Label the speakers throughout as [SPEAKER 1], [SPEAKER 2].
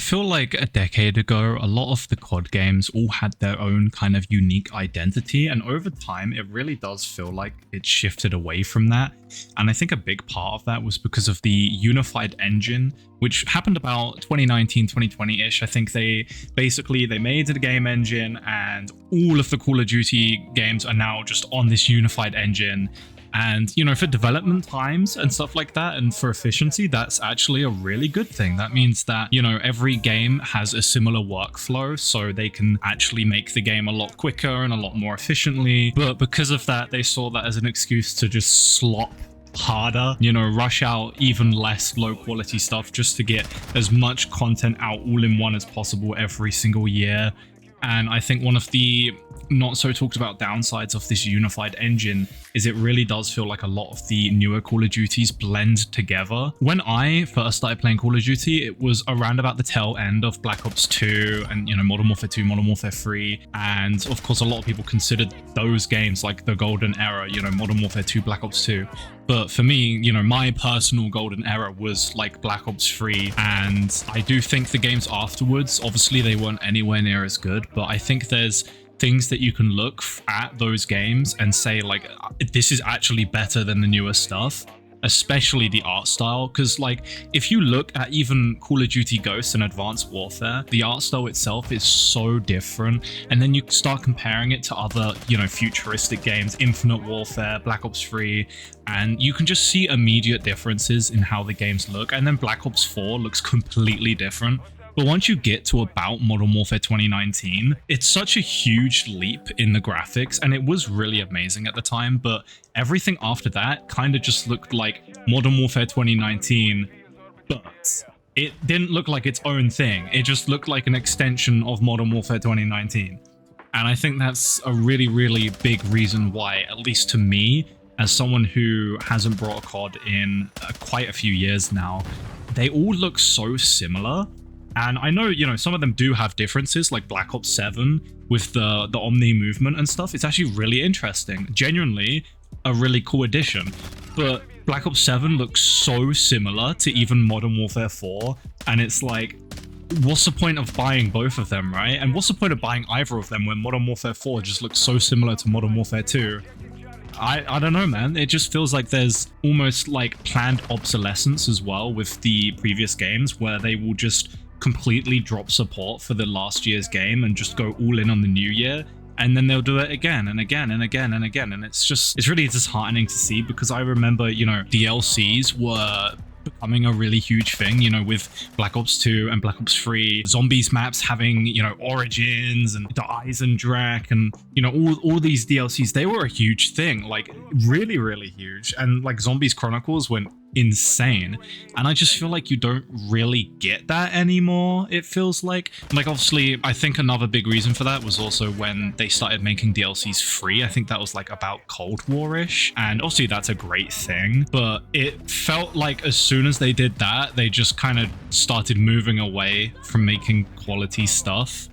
[SPEAKER 1] feel like a decade ago, a lot of the COD games all had their own kind of unique identity, and over time, it really does feel like it shifted away from that. And I think a big part of that was because of the unified engine, which happened about 2019, 2020-ish. I think they made a game engine, and all of the Call of Duty games are now just on this unified engine. And, you know, for development times and stuff like that, and for efficiency, that's actually a really good thing. That means that, you know, every game has a similar workflow, so they can actually make the game a lot quicker and a lot more efficiently. But because of that, they saw that as an excuse to just slop harder, you know, rush out even less low quality stuff just to get as much content out all in one as possible every single year. And I think one of the not so talked about downsides of this unified engine is it really does feel like a lot of the newer Call of Duties blend together. When I first started playing Call of Duty, it was around about the tail end of Black Ops 2 and, you know, Modern Warfare 2, Modern Warfare 3. And of course, a lot of people considered those games like the golden era, you know, Modern Warfare 2, Black Ops 2. But for me, you know, my personal golden era was like Black Ops 3. And I do think the games afterwards, obviously they weren't anywhere near as good, but I think there's things that you can look at those games and say like, this is actually better than the newer stuff, especially the art style. Because like, if you look at even Call of Duty Ghosts and Advanced Warfare, the art style itself is so different. And then you start comparing it to other, you know, futuristic games, Infinite Warfare, Black Ops 3, and you can just see immediate differences in how the games look. And then Black Ops 4 looks completely different. But once you get to about Modern Warfare 2019, it's such a huge leap in the graphics, and it was really amazing at the time, but everything after that kind of just looked like Modern Warfare 2019, but it didn't look like its own thing. It just looked like an extension of Modern Warfare 2019. And I think that's a really, really big reason why, at least to me, as someone who hasn't brought a COD in quite a few years now, they all look so similar. And I know, you know, some of them do have differences, like Black Ops 7 with the Omni movement and stuff. It's actually really interesting. Genuinely a really cool addition. But Black Ops 7 looks so similar to even Modern Warfare 4. And it's like, what's the point of buying both of them, right? And what's the point of buying either of them when Modern Warfare 4 just looks so similar to Modern Warfare 2? I don't know, man. It just feels like there's almost like planned obsolescence as well with the previous games, where they will just completely drop support for the last year's game and just go all in on the new year, and then they'll do it again and again and again and again. And it's really disheartening to see, because I remember, you know, DLCs were becoming a really huge thing, you know, with Black Ops 2 and Black Ops 3, zombies maps having, you know, Origins and the Eisendrache and, you know, all these DLCs, they were a huge thing, like really, really huge. And like Zombies Chronicles went insane, and I just feel like you don't really get that anymore. It feels like obviously I think another big reason for that was also when they started making DLCs free. I think that was like about Cold War-ish, and obviously that's a great thing, but it felt like as soon as they did that, they just kind of started moving away from making quality stuff.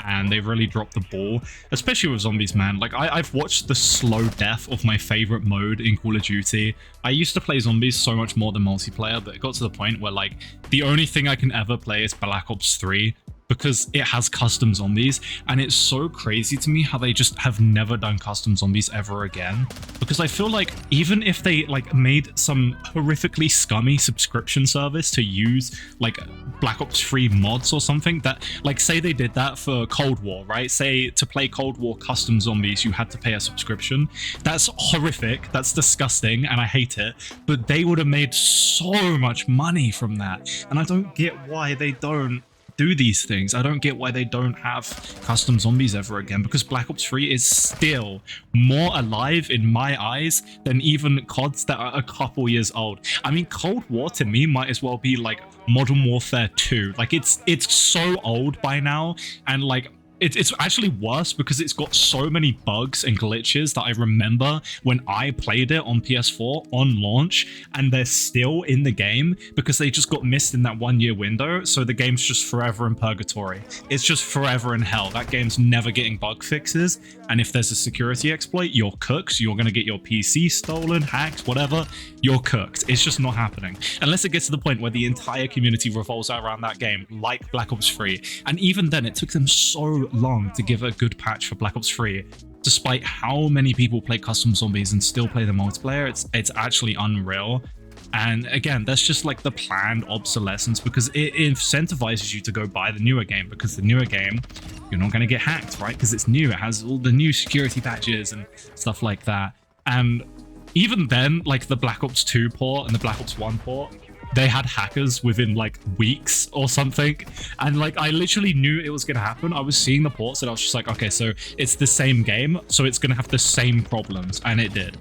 [SPEAKER 1] And they really dropped the ball, especially with zombies, man. Like, I've watched the slow death of my favorite mode in Call of Duty. I used to play zombies so much more than multiplayer, but it got to the point where, like, the only thing I can ever play is Black Ops 3, because it has custom zombies, and it's so crazy to me how they just have never done custom zombies ever again. Because I feel like even if they like made some horrifically scummy subscription service to use like Black Ops 3 mods or something, that like, say they did that for Cold War, right? Say to play Cold War custom zombies you had to pay a subscription. That's horrific, that's disgusting, and I hate it, but they would have made so much money from that. And I don't get why they don't do these things. I don't get why they don't have custom zombies ever again, because Black Ops 3 is still more alive in my eyes than even CODs that are a couple years old. I mean, Cold War to me might as well be like Modern Warfare 2. Like, it's so old by now, and like It's actually worse because it's got so many bugs and glitches that I remember when I played it on PS4 on launch, and they're still in the game because they just got missed in that 1 year window. So the game's just forever in purgatory. It's just forever in hell. That game's never getting bug fixes. And if there's a security exploit, you're cooked. You're going to get your PC stolen, hacked, whatever. You're cooked. It's just not happening. Unless it gets to the point where the entire community revolves around that game, like Black Ops 3. And even then, it took them so long to give a good patch for Black Ops 3, despite how many people play custom zombies and still play the multiplayer. It's actually unreal. And again, that's just like the planned obsolescence, because it incentivizes you to go buy the newer game, because the newer game, you're not going to get hacked, right? Because it's new. It has all the new security patches and stuff like that. And even then, like the Black Ops 2 port and the Black Ops 1 port, they had hackers within like weeks or something. And like, I literally knew it was going to happen. I was seeing the ports and I was just like, okay, so it's the same game, so it's going to have the same problems. And it did.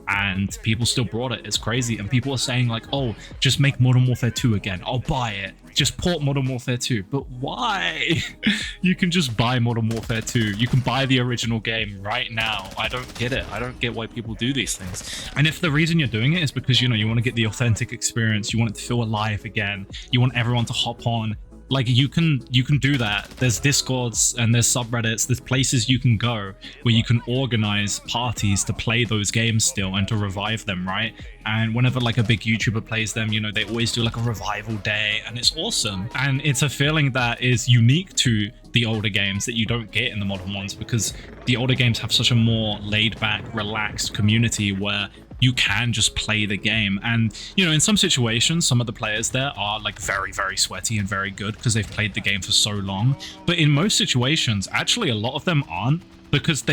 [SPEAKER 1] And people still brought it. It's crazy. And people are saying like, oh, just make Modern Warfare 2 again. I'll buy it. Just port Modern Warfare 2. But why? You can just buy Modern Warfare 2. You can buy the original game right now. I don't get it. I don't get why people do these things. And if the reason you're doing it is because, you know, you want to get the authentic experience, you want it to feel alive again, you want everyone to hop on, like you can do that. There's Discords and there's subreddits, there's places you can go where you can organize parties to play those games still and to revive them, right? And whenever like a big YouTuber plays them, you know, they always do like a revival day, and it's awesome. And it's a feeling that is unique to the older games that you don't get in the modern ones, because the older games have such a more laid back, relaxed community where you can just play the game. And, you know, in some situations, some of the players there are like very, very sweaty and very good because they've played the game for so long. But in most situations, actually, a lot of them aren't, because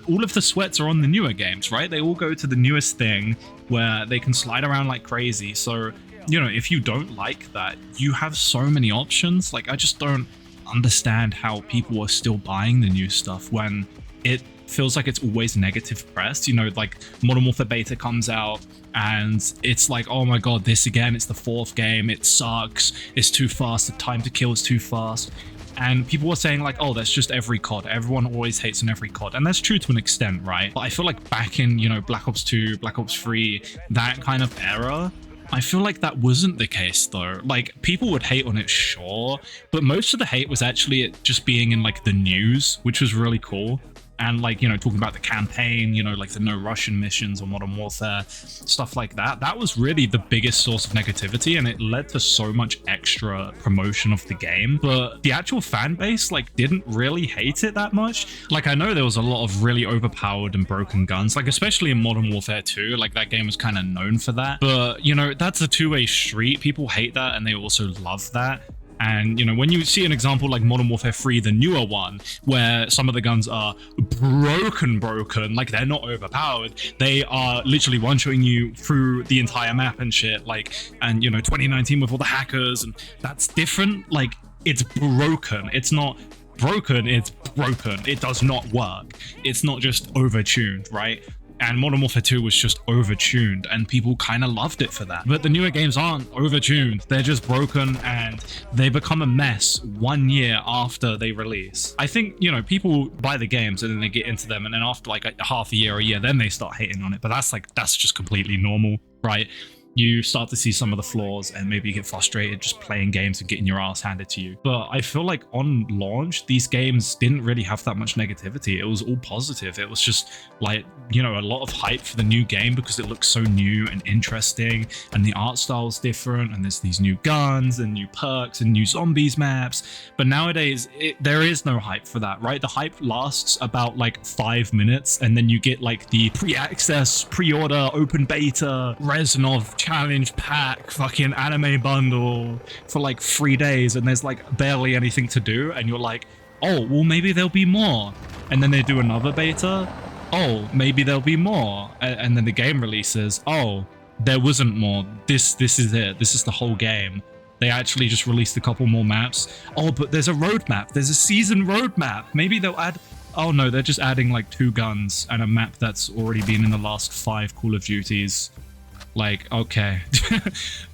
[SPEAKER 1] all of the sweats are on the newer games, right? They all go to the newest thing where they can slide around like crazy. So, you know, if you don't like that, you have so many options. Like, I just don't understand how people are still buying the new stuff when it feels like it's always negative press. You know, like Modern Warfare Beta comes out and it's like, oh my god, this again, it's the 4th game, it sucks, it's too fast, the time to kill is too fast. And people were saying like, oh, that's just every COD. Everyone always hates in every COD. And that's true to an extent, right? But I feel like back in, you know, Black Ops 2, Black Ops 3, that kind of era, I feel like that wasn't the case though. Like, people would hate on it, sure, but most of the hate was actually it just being in like the news, which was really cool. And like, you know, talking about the campaign, you know, like the no Russian missions or Modern Warfare, stuff like that. That was really the biggest source of negativity, and it led to so much extra promotion of the game. But the actual fan base like didn't really hate it that much. Like, I know there was a lot of really overpowered and broken guns, like especially in Modern Warfare 2, like that game was kind of known for that. But, you know, that's a two-way street. People hate that and they also love that. And, you know, when you see an example like Modern Warfare 3, the newer one, where some of the guns are broken, like they're not overpowered. They are literally one-shotting you through the entire map and shit. Like, and, you know, 2019 with all the hackers, and that's different. Like, it's broken. It's not broken, it's broken. It does not work. It's not just over-tuned, right? And Modern Warfare 2 was just over-tuned, and people kind of loved it for that. But the newer games aren't over-tuned. They're just broken, and they become a mess 1 year after they release. I think, you know, people buy the games and then they get into them, and then after like a half a year, then they start hating on it. But that's just completely normal, right? You start to see some of the flaws and maybe you get frustrated just playing games and getting your ass handed to you. But I feel like on launch, these games didn't really have that much negativity. It was all positive. It was just like, you know, a lot of hype for the new game because it looks so new and interesting, and the art style is different, and there's these new guns and new perks and new zombies maps. But nowadays, there is no hype for that, right? The hype lasts about like 5 minutes, and then you get like the pre-access, pre-order, open beta, Reznov challenge pack, fucking anime bundle for like 3 days, and there's like barely anything to do, and you're like, oh, well, maybe there'll be more. And then they do another beta. Oh, maybe there'll be more. And then the game releases. Oh, there wasn't more. This is it. This is the whole game. They actually just released a couple more maps. Oh, but there's a roadmap. There's a season roadmap. Maybe they'll add... Oh no, they're just adding like 2 guns and a map that's already been in the last 5 Call of Duties. Like, okay.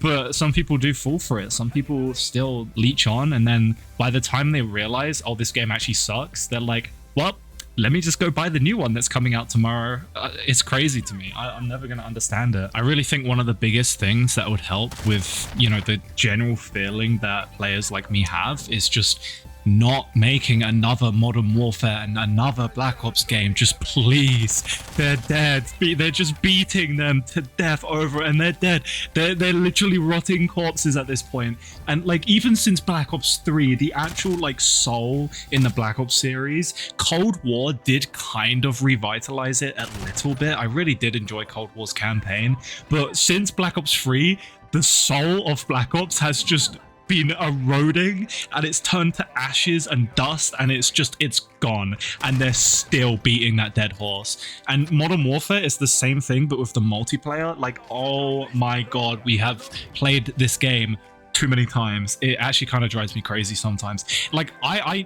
[SPEAKER 1] But some people do fall for it. Some people still leech on, and then by the time they realize, oh, this game actually sucks, they're like, well, let me just go buy the new one that's coming out tomorrow. It's crazy to me. I'm never going to understand it. I really think one of the biggest things that would help with, you know, the general feeling that players like me have is just not making another Modern Warfare and another Black Ops game. Just please, they're dead. They're just beating them to death over, and they're dead. They're literally rotting corpses at this point. And like, even since Black Ops 3, the actual like soul in the Black Ops series, Cold War did kind of revitalize it a little bit. I really did enjoy Cold War's campaign, but since Black Ops 3, the soul of Black Ops has just been eroding, and it's turned to ashes and dust, and it's gone, and they're still beating that dead horse. And Modern Warfare is the same thing, but with the multiplayer. Like, oh my god, we have played this game too many times. It actually kind of drives me crazy sometimes. Like,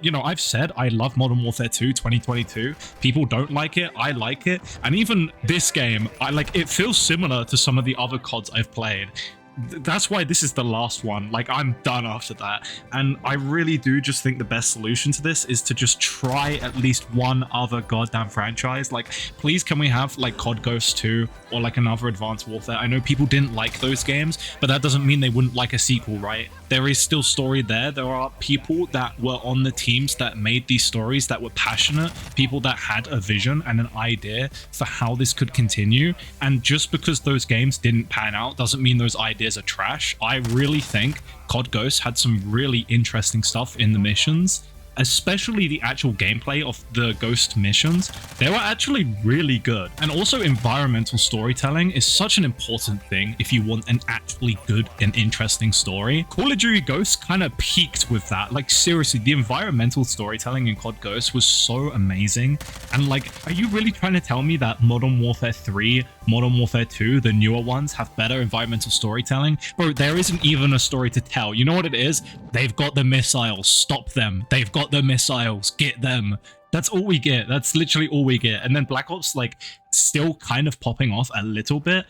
[SPEAKER 1] you know, I've said I love Modern Warfare 2 2022. People don't like it. I like it. And even this game, I like it. Feels similar to some of the other CODs I've played. That's why this is the last one. Like, I'm done after that. And I really do just think the best solution to this is to just try at least one other goddamn franchise. Like, please, can we have like COD Ghosts 2 or like another Advanced Warfare? I know people didn't like those games, but that doesn't mean they wouldn't like a sequel, right? There is still story there. There are people that were on the teams that made these stories, that were passionate, people that had a vision and an idea for how this could continue. And just because those games didn't pan out doesn't mean those ideas are trash. I really think COD Ghosts had some really interesting stuff in the missions, especially the actual gameplay of the Ghost missions. They were actually really good. And also, environmental storytelling is such an important thing if you want an actually good and interesting story. Call of Duty Ghosts kind of peaked with that. Like, seriously, the environmental storytelling in COD Ghosts was so amazing. And like, are you really trying to tell me that Modern Warfare 3, Modern Warfare 2, the newer ones, have better environmental storytelling? Bro, there isn't even a story to tell. You know what it is? They've got the missiles. Stop them. They've got the missiles, get them. That's all we get. That's literally all we get. And then Black Ops, like, still kind of popping off a little bit,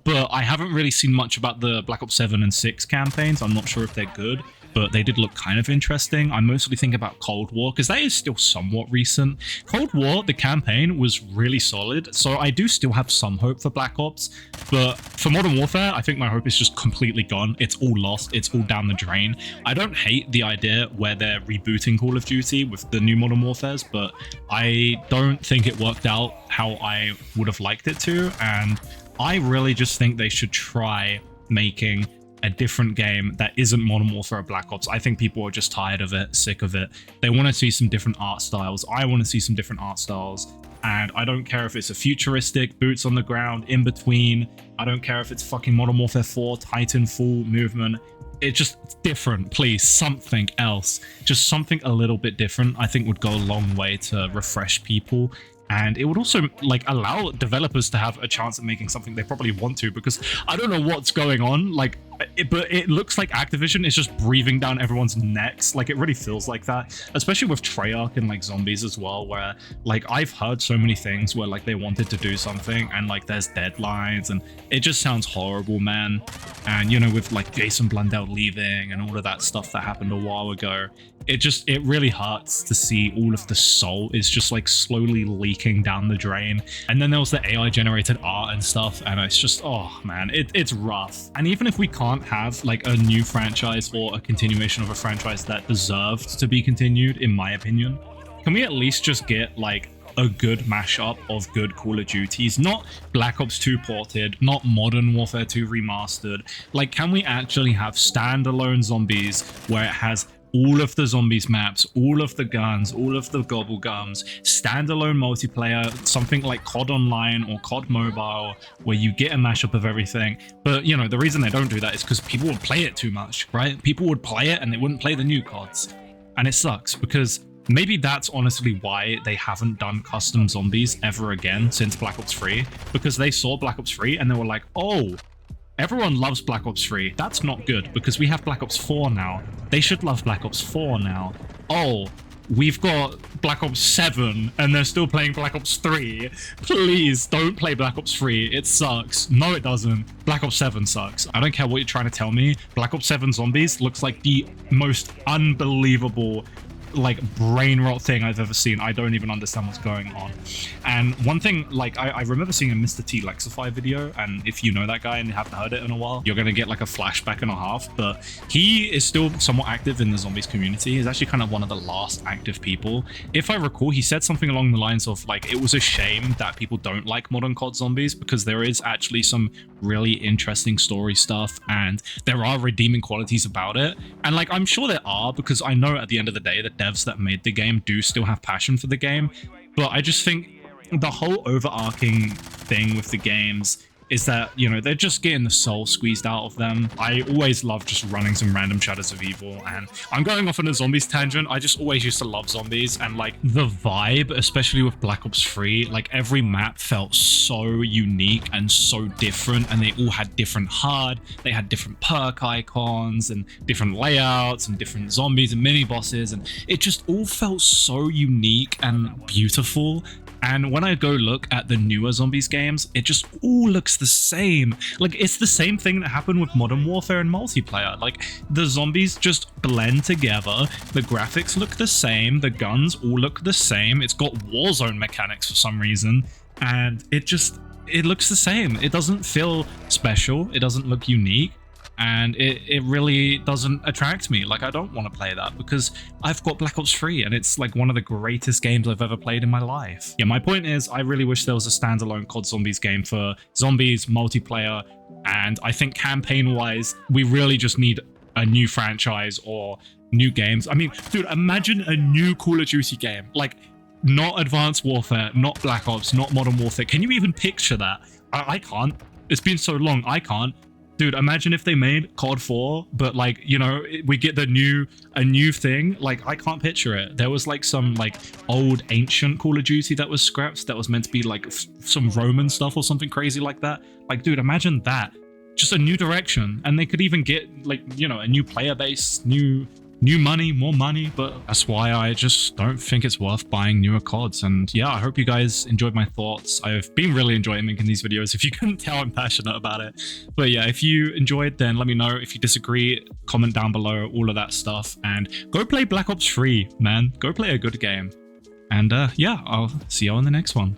[SPEAKER 1] but I haven't really seen much about the Black Ops 7 and 6 campaigns. I'm not sure if they're good, but they did look kind of interesting. I mostly think about Cold War, because that is still somewhat recent. Cold War, the campaign, was really solid, so I do still have some hope for Black Ops, but for Modern Warfare, I think my hope is just completely gone. It's all lost. It's all down the drain. I don't hate the idea where they're rebooting Call of Duty with the new Modern Warfares, but I don't think it worked out how I would have liked it to, and I really just think they should try making a different game that isn't Modern Warfare or Black Ops. I think people are just tired of it, sick of it. They want to see some different art styles. I want to see some different art styles. And I don't care if it's a futuristic, boots on the ground, in between. I don't care if it's fucking Modern Warfare 4, Titanfall movement. It's just different, please. Something else. Just something a little bit different, I think would go a long way to refresh people. And it would also like allow developers to have a chance at making something they probably want to, because I don't know what's going on. Like, but it looks like Activision is just breathing down everyone's necks. Like, it really feels like that, especially with Treyarch and like Zombies as well, where like I've heard so many things where like they wanted to do something and like there's deadlines, and it just sounds horrible, man. And you know, with like Jason Blundell leaving and all of that stuff that happened a while ago, it really hurts to see all of the soul is just like slowly leaking down the drain. And then there was the AI generated art and stuff, and it's just, oh man, it's rough. And even if we can't have like a new franchise or a continuation of a franchise that deserved to be continued, in my opinion, can we at least just get like a good mashup of good Call of Duties? Not Black Ops 2 ported, not Modern Warfare 2 remastered. Like, can we actually have standalone Zombies where it has all of the Zombies maps, all of the guns, all of the gobble gums, standalone multiplayer, something like COD Online or COD Mobile, where you get a mashup of everything? But you know, the reason they don't do that is because people would play it too much, right? People would play it and they wouldn't play the new CODs. And it sucks, because maybe that's honestly why they haven't done custom Zombies ever again since Black Ops 3, because they saw Black Ops 3 and they were like, oh, everyone loves Black Ops 3. That's not good, because we have Black Ops 4 now. They should love Black Ops 4 now. Oh, we've got Black Ops 7 and they're still playing Black Ops 3. Please don't play Black Ops 3. It sucks. No, it doesn't. Black Ops 7 sucks. I don't care what you're trying to tell me. Black Ops 7 Zombies looks like the most unbelievable like brain rot thing I've ever seen. I don't even understand what's going on. And one thing, like I remember seeing a Mr. T Lexify video, and if you know that guy and you haven't heard it in a while, you're gonna get like a flashback and a half. But he is still somewhat active in the zombies community. He's actually kind of one of the last active people. If I recall, he said something along the lines of like, it was a shame that people don't like modern COD zombies because there is actually some really interesting story stuff and there are redeeming qualities about it. And like, I'm sure there are, because I know at the end of the day the devs that made the game do still have passion for the game. But I just think the whole overarching thing with the games is that, you know, they're just getting the soul squeezed out of them. I always love just running some random Shadows of Evil, and I'm going off on a zombies tangent. I just always used to love zombies, and like the vibe, especially with Black Ops 3, like every map felt so unique and so different, and they all had different HUD, they had different perk icons and different layouts and different zombies and mini bosses, and it just all felt so unique and beautiful. And when I go look at the newer zombies games, it just all looks the same. Like, it's the same thing that happened with Modern Warfare and multiplayer. Like, the zombies just blend together, the graphics look the same, the guns all look the same, it's got Warzone mechanics for some reason, and it looks the same. It doesn't feel special, it doesn't look unique, and it really doesn't attract me. Like, I don't want to play that because I've got Black Ops 3 and it's like one of the greatest games I've ever played in my life. Yeah, my point is, I really wish there was a standalone COD Zombies game for zombies, multiplayer, and I think campaign-wise, we really just need a new franchise or new games. I mean, dude, imagine a new Call of Duty game. Like, not Advanced Warfare, not Black Ops, not Modern Warfare. Can you even picture that? I can't. It's been so long, I can't. Dude, imagine if they made COD 4, but like, you know, we get a new thing. Like, I can't picture it. There was like some like old ancient Call of Duty that was scrapped that was meant to be like some Roman stuff or something crazy like that. Like, dude, imagine that. Just a new direction. And they could even get like, you know, a new player base, new money, more money. But that's why I just don't think it's worth buying newer CODs. And yeah, I hope you guys enjoyed my thoughts. I've been really enjoying making these videos. If you couldn't tell, I'm passionate about it. But yeah, if you enjoyed, then let me know. If you disagree, comment down below, all of that stuff. And go play Black Ops 3, man. Go play a good game. And yeah, I'll see you on the next one.